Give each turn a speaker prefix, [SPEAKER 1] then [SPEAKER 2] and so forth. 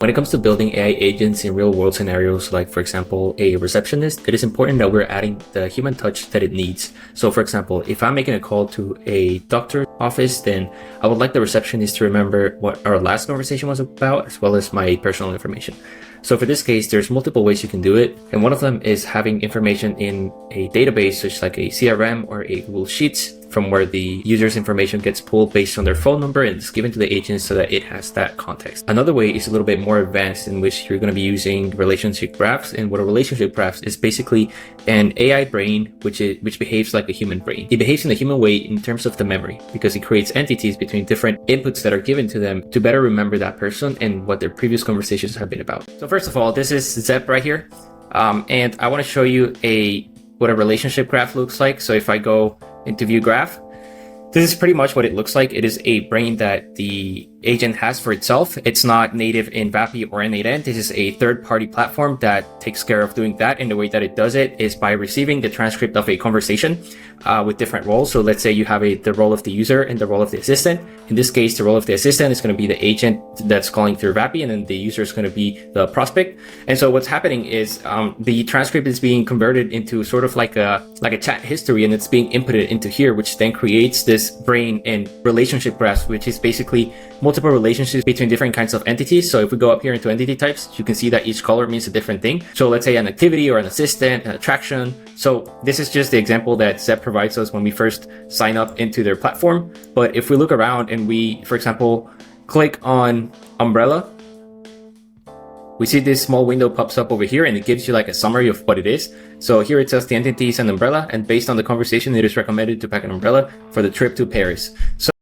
[SPEAKER 1] When it comes to building AI agents in real world scenarios, like for example, a receptionist, it is important that we're adding the human touch that it needs. So for example, if I'm making a call to a doctor's office, then I would like the receptionist to remember what our last conversation was about, as well as my personal information. So for this case, there's multiple ways you can do it. And one of them is having information in a database, such like a CRM or a Google Sheets, from where the user's information gets pulled based on their phone number and it's given to the agent so that it has that context. Another way is a little bit more advanced, in which you're going to be using relationship graphs. And what a relationship graph is basically an AI brain which behaves like a human brain. It behaves in a human way in terms of the memory, because it creates entities between different inputs that are given to them to better remember that person and what their previous conversations have been about. So first of all, this is Zep right here. And I want to show you what a relationship graph looks like. So if I go into view graph, this is pretty much what it looks like. It is a brain that the agent has for itself. It's not native in Vapi or N8N. This is a third-party platform that takes care of doing that. And the way that it does it is by receiving the transcript of a conversation with different roles. So let's say you have the role of the user and the role of the assistant. In this case, the role of the assistant is going to be the agent that's calling through Vapi, and then the user is going to be the prospect. And so what's happening is the transcript is being converted into sort of like a chat history, and it's being inputted into here, which then creates this brain and relationship graphs, which is basically multiple relationships between different kinds of entities. So if we go up here into entity types, you can see that each color means a different thing. So let's say an activity or an assistant, an attraction. So this is just the example that Zep provides us when we first sign up into their platform. But if we look around and we, for example, click on umbrella, we see this small window pops up over here and it gives you like a summary of what it is. So here it says the entity is an umbrella, and based on the conversation, it is recommended to pack an umbrella for the trip to Paris. So